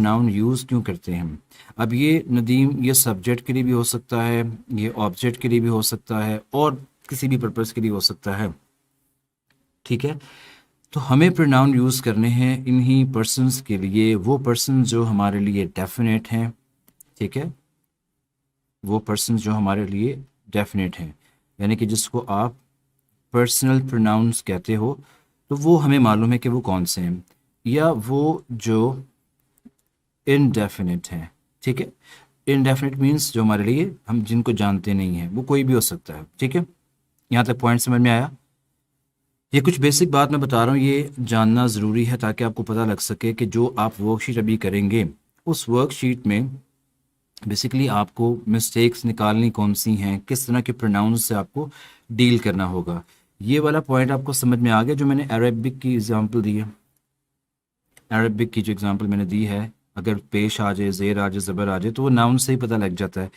Pronoun use क्यों करते हैं हम। अब ये नदीम, ये सब्जेक्ट के लिए भी हो सकता है, ये ऑब्जेक्ट के लिए भी हो सकता है, और किसी भी पर्पज़ के लिए हो सकता है, ठीक है। तो हमें प्रोनाउन यूज़ करने हैं इन्हीं पर्सन्स के लिए, वो पर्सन जो हमारे लिए डेफिनेट हैं, ठीक है, वो पर्सन जो हमारे लिए डेफिनेट हैं, यानी कि जिसको आप पर्सनल प्रोनाउंस कहते हो, तो वो हमें मालूम है कि वो कौन से हैं, या वो जो इनडेफिनेट हैं, ठीक है। इनडेफिनेट मीन्स जो हमारे लिए, हम जिनको जानते नहीं हैं, वो कोई भी हो सकता है, ठीक है। यहाँ तक पॉइंट समझ में आया। ये कुछ बेसिक बात मैं बता रहा हूँ, ये जानना ज़रूरी है ताकि आपको पता लग सके कि जो आप वर्कशीट अभी करेंगे, उस वर्कशीट में बेसिकली आपको मिस्टेक्स निकालनी कौन सी हैं, किस तरह के प्रोनाउंस से आपको डील करना होगा। ये वाला पॉइंट आपको समझ में आ गया जो मैंने अरबिक की एग्जांपल दी है। अरबिक की जो एग्जांपल मैंने दी है, अगर पेश आ जाए, ज़ेर आ जाए, ज़बर आ जाए, तो वो नाउन से ही पता लग जाता है।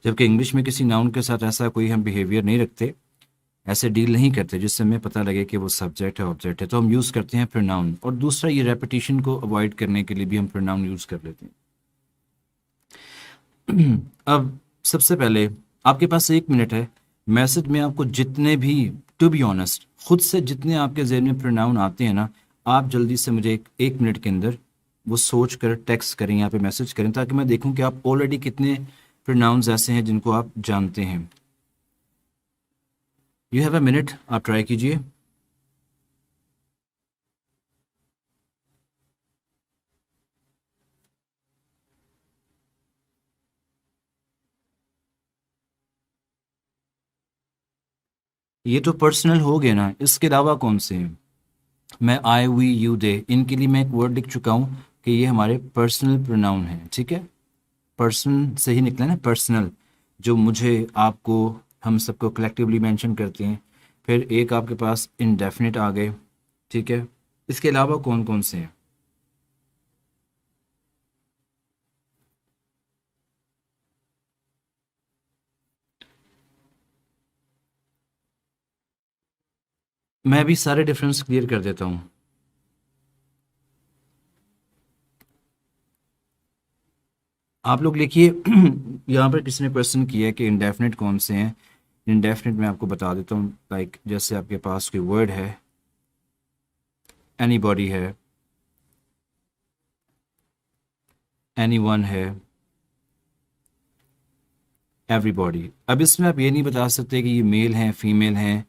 जबकि इंग्लिश में किसी नाउन के साथ ऐसा कोई हम बिहेवियर नहीं रखते, ऐसे डील नहीं करते जिससे हमें पता लगे कि वो सब्जेक्ट है ऑब्जेक्ट है, तो हम यूज़ करते हैं प्रोनाउन। और दूसरा, ये रेपिटेशन को अवॉइड करने के लिए भी हम प्रोनाउन यूज़ कर लेते हैं। अब सबसे पहले आपके पास 1 मिनट है, मैसेज में आपको जितने भी, टू बी ऑनेस्ट, खुद से जितने आपके जहन में प्रोनाउन आते हैं ना, आप जल्दी से मुझे एक मिनट के अंदर वो सोच कर टेक्स्ट करें, यहाँ पे मैसेज करें, ताकि मैं देखूं कि आप ऑलरेडी कितने प्रोनाउंस ऐसे हैं जिनको आप जानते हैं। यू हैव अ मिनट, आप ट्राई कीजिए। ये तो पर्सनल हो गए ना, इसके अलावा कौन से हैं। मैं, आई, वी, यू, दे, इनके लिए मैं एक वर्ड लिख चुका हूँ कि ये हमारे पर्सनल प्रोनाउन हैं, ठीक है। पर्सन से ही निकला ना, पर्सनल, जो मुझे, आपको, हम सबको कलेक्टिवली मेंशन करते हैं। फिर एक आपके पास इनडेफिनिट आ गए, ठीक है। इसके अलावा कौन कौन से हैं। मैं अभी सारे डिफरेंस क्लियर कर देता हूँ। आप लोग लिखिए। यहाँ पर किसी ने क्वेश्चन किया है कि इंडेफिनिट कौन से हैं। इंडेफिनिट मैं आपको बता देता हूँ, लाइक जैसे आपके पास कोई वर्ड है, एनीबॉडी है, एनीवन है, एवरीबॉडी। अब इसमें आप ये नहीं बता सकते कि ये मेल हैं, फीमेल हैं,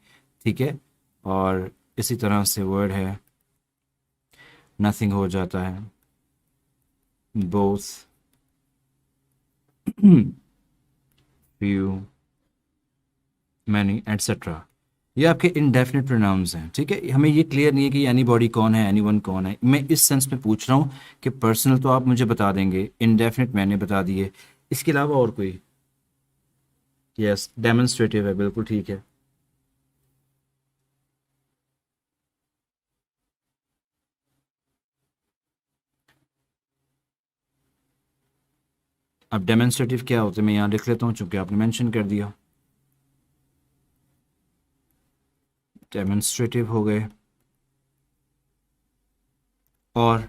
ठीक है। और इसी तरह से वर्ड है, नथिंग हो जाता है, बोथ, फ्यू, मैनी, एटसेट्रा। ये आपके इनडेफिनिट प्रोनाउंस हैं, ठीक है। हमें ये क्लियर नहीं है कि एनीबॉडी कौन है, एनीवन कौन है। मैं इस सेंस में पूछ रहा हूँ कि पर्सनल तो आप मुझे बता देंगे, इनडेफिनिट मैंने बता दिए, इसके अलावा और कोई। यस, डेमोन्स्ट्रेटिव है, बिल्कुल ठीक है। अब डेमोन्स्ट्रेटिव क्या होता है मैं यहाँ लिख लेता हूँ, चूंकि आपने मेंशन कर दिया। डेमोन्स्ट्रेटिव हो गए, और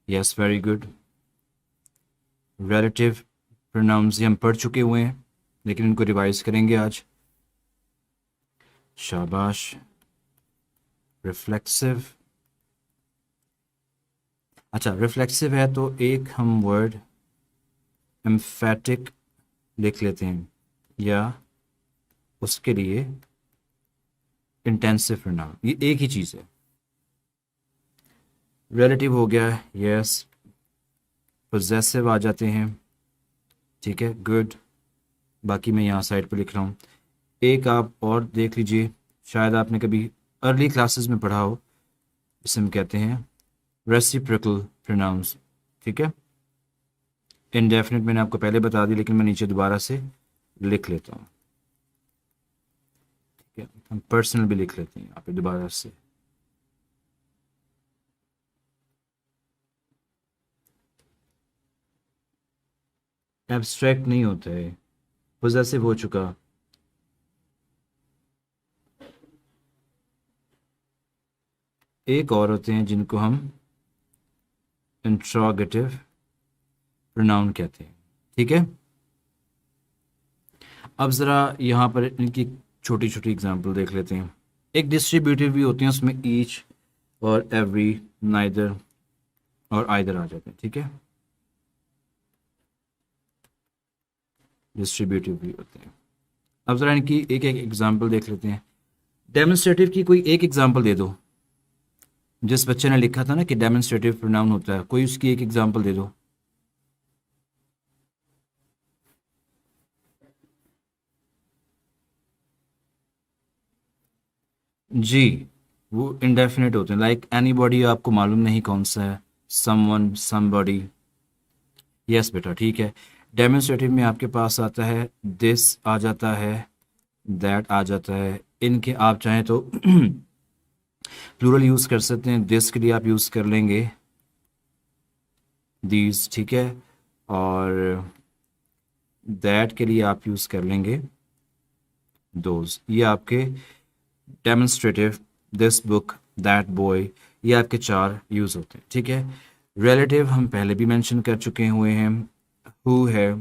yes, very good, relative pronouns ये हम पढ़ चुके हुए हैं, लेकिन इनको रिवाइज करेंगे आज। शाबाश। रिफ्लेक्सिव, अच्छा रिफ्लेक्सिव है तो एक हम वर्ड एम्फेटिक लिख लेते हैं, या उसके लिए इंटेंसिव प्रोनाउन, ये एक ही चीज़ है। रिलेटिव हो गया, यस। पोजेसिव आ जाते हैं, ठीक है, गुड। बाकी मैं यहाँ साइड पर लिख रहा हूँ। एक आप और देख लीजिए, शायद आपने कभी अर्ली क्लासेस में पढ़ा हो, इसे हम कहते हैं रेसिप्रोकल प्रोनाउंस, ठीक है। इनडेफिनिट मैंने आपको पहले बता दी, लेकिन मैं नीचे दोबारा से लिख लेता हूँ, ठीक है। हम पर्सनल भी लिख लेते हैं यहाँ पे दोबारा से। एब्स्ट्रैक्ट नहीं होता है, पोजेसिव हो चुका। एक और होते हैं जिनको हम इंट्रोगेटिव प्रोनाउन कहते हैं। ठीक है, अब ज़रा यहाँ पर इनकी छोटी छोटी एग्जांपल देख लेते हैं। एक डिस्ट्रीब्यूटिव भी होती हैं, उसमें ईच और एवरी, नाइदर और आइदर आ जाते हैं। ठीक है, डिस्ट्रीब्यूटिव भी होते हैं। अब ज़रा इनकी एक एक एग्जांपल देख लेते हैं। डेमोन्स्ट्रेटिव की कोई एक एग्जांपल दे दो। जिस बच्चे ने लिखा था ना कि डेमोन्स्ट्रेटिव प्रोनाउन होता है, कोई उसकी एक एग्जांपल दे दो। जी, वो इंडेफिनिट होते हैं, लाइक एनीबॉडी आपको मालूम नहीं कौन सा है, समवन, समबॉडी। यस बेटा, ठीक है। डेमोन्स्ट्रेटिव में आपके पास आता है दिस आ जाता है, दैट आ जाता है। इनके आप चाहें तो प्लूरल यूज़ कर सकते हैं। दिस के लिए आप यूज़ कर लेंगे दीज, ठीक है, और दैट के लिए आप यूज़ कर लेंगे दोज। ये आपके demonstrative, this book, that boy, ये आपके चार यूज़ होते हैं। ठीक है, रिलेटिव हम पहले भी मेंशन कर चुके हुए हैं। हु है,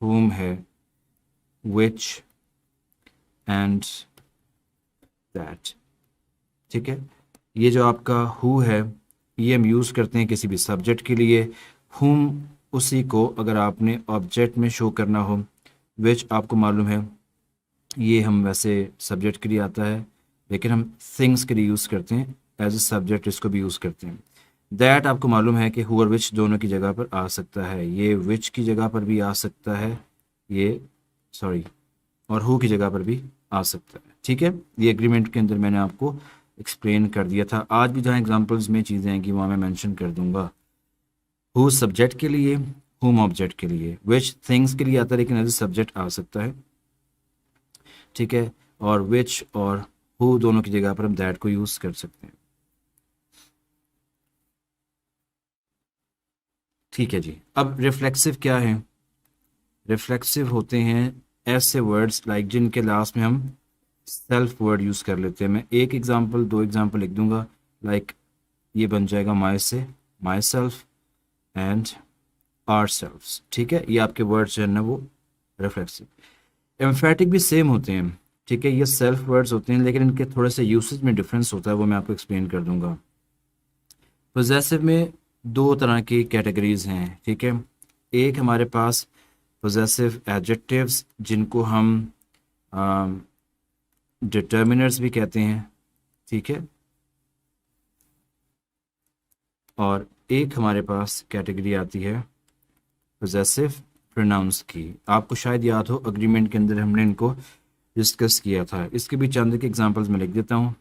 whom है, which एंड दैट। ठीक है, ये जो आपका हु है ये हम यूज़ करते हैं किसी भी सब्जेक्ट के लिए। whom उसी को अगर आपने ऑब्जेक्ट में शो करना हो। which आपको मालूम है ये हम वैसे सब्जेक्ट के लिए आता है, लेकिन हम थिंग्स के लिए यूज़ करते हैं, एज ए सब्जेक्ट इसको भी यूज़ करते हैं। दैट आपको मालूम है कि हु और विच दोनों की जगह पर आ सकता है, ये विच की जगह पर भी आ सकता है, ये सॉरी और हु की जगह पर भी आ सकता है। ठीक है, ये एग्रीमेंट के अंदर मैंने आपको एक्सप्लेन कर दिया था। आज भी जहाँ एग्जांपल्स में चीज़ें हैं कि वहाँ मैं मेंशन कर दूंगा। हु सब्जेक्ट के लिए, हुम ऑब्जेक्ट के लिए, विच थिंग्स के लिए आता है लेकिन एज ए सब्जेक्ट आ सकता है। ठीक है, और विच और हु दोनों की जगह पर हम दैट को यूज़ कर सकते हैं। ठीक है जी, अब रिफ्लेक्सिव क्या है? रिफ्लेक्सिव होते हैं ऐसे वर्ड्स लाइक जिनके लास्ट में हम सेल्फ वर्ड यूज़ कर लेते हैं। मैं एक एग्जांपल, दो एग्जांपल लिख दूंगा, लाइक ये बन जाएगा माई से, myself and ourselves. ठीक है, ये आपके वर्ड्स जो है ना वो रिफ्लेक्सिव। एम्फेटिक भी सेम होते हैं। ठीक है, ये सेल्फ वर्ड्स होते हैं लेकिन इनके थोड़े से यूसेज में डिफरेंस होता है, वो मैं आपको एक्सप्लेन कर दूंगा। पोजेसिव में दो तरह की कैटेगरीज हैं। ठीक है, एक हमारे पास पोजेसिव एडजेक्टिव्स जिनको हम डिटर्मिनर्स भी कहते हैं। ठीक है, और एक हमारे पास कैटेगरी आती है पोजेसिव प्रोनाउंस की। आपको शायद याद हो अग्रीमेंट के अंदर हमने इनको डिस्कस किया था। इसके भी चंद के एग्जांपल्स में लिख देता हूँ।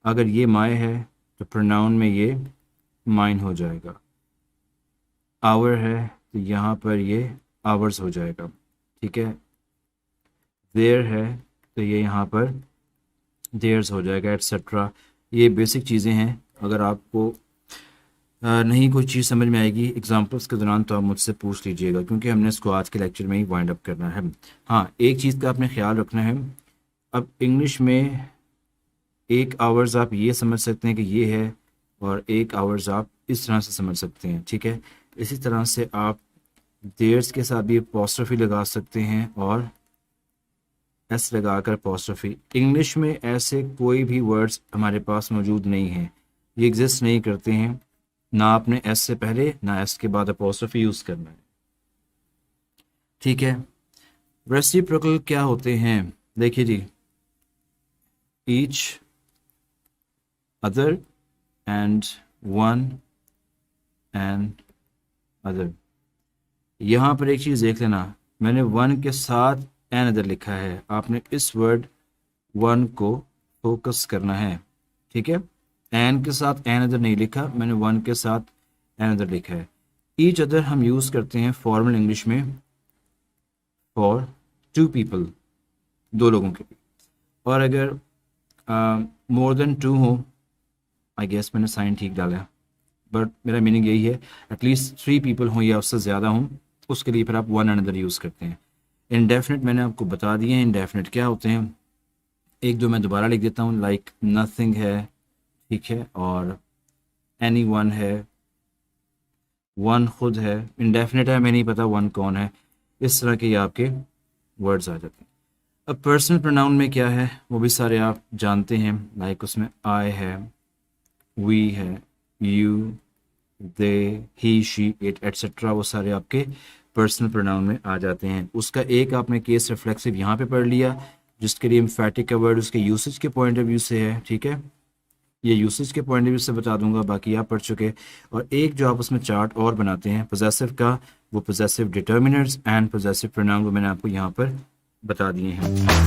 अगर ये माय है तो प्रोनाउन में ये माइन हो जाएगा। आवर है तो यहाँ पर ये आवर्स हो जाएगा। ठीक है, देयर है तो ये यहाँ पर देयर्स हो जाएगा, एट्सेट्रा। ये बेसिक चीज़ें हैं। अगर आपको नहीं कोई चीज़ समझ में आएगी एग्जांपल्स के दौरान तो आप मुझसे पूछ लीजिएगा, क्योंकि हमने इसको आज के लेक्चर में ही वाइंड अप करना है। हाँ, एक चीज़ का आपने ख्याल रखना है। अब इंग्लिश में एक आवर्स आप ये समझ सकते हैं कि ये है, और एक आवर्स आप इस तरह से समझ सकते हैं। ठीक है, इसी तरह से आप देयर्स के साथ भी अपोस्ट्रोफी लगा सकते हैं और एस लगाकर अपोस्ट्रोफी। इंग्लिश में ऐसे कोई भी वर्ड्स हमारे पास मौजूद नहीं हैं, ये एग्जिस्ट नहीं करते हैं। ना आपने एस से पहले ना एस के बाद अपोस्ट्रोफी यूज़ करना है। ठीक है, रेसिप्रोकल क्या होते हैं? देखिए जी, each other and one and other. यहाँ पर एक चीज़ देख लेना, मैंने वन के साथ एन अदर लिखा है, आपने इस वर्ड वन को फोकस करना है। ठीक है, एन के साथ एन अदर नहीं लिखा, मैंने वन के साथ एन अदर लिखा है। ईच अदर हम यूज़ करते हैं फॉर्मल इंग्लिश में फॉर टू पीपल, दो लोगों के लिए। और अगर मोर देन टू हो, आई गेस मैंने साइन ठीक डाला है, बट मेरा मीनिंग यही है, एटलीस्ट थ्री पीपल हों या उससे ज़्यादा हों, उसके लिए फिर आप वन अनदर यूज़ करते हैं। इनडेफिनिट मैंने आपको बता दिए हैं इनडेफिनिट क्या होते हैं। एक दो मैं दोबारा लिख देता हूँ, लाइक नथिंग है, ठीक है, और एनी वन है, वन खुद है, इंडेफिनिट है, हमें नहीं पता वन कौन है। इस तरह के ये आपके वर्ड्स आ जाते हैं। अब पर्सनल प्रोनाउन में क्या है वो भी सारे आप जानते हैं, लाइक उसमें आई है, वी है, you, they, he, she, it etcetera, वो सारे आपके पर्सनल प्रोनाउन में आ जाते हैं। उसका एक आपने केस रिफ्लेक्सिव यहाँ पे पढ़ लिया, जिसके लिए एम्फैटिक का वर्ड उसके यूसेज के पॉइंट ऑफ व्यू से है, ठीक है, ये यूसेज के पॉइंट ऑफ व्यू से बता दूंगा, बाकी आप पढ़ चुके। और एक जो आप उसमें चार्ट और बनाते हैं पोजेसिव का, वो possessive determiners and possessive pronoun, वो मैंने आपको यहाँ पर बता दिए हैं।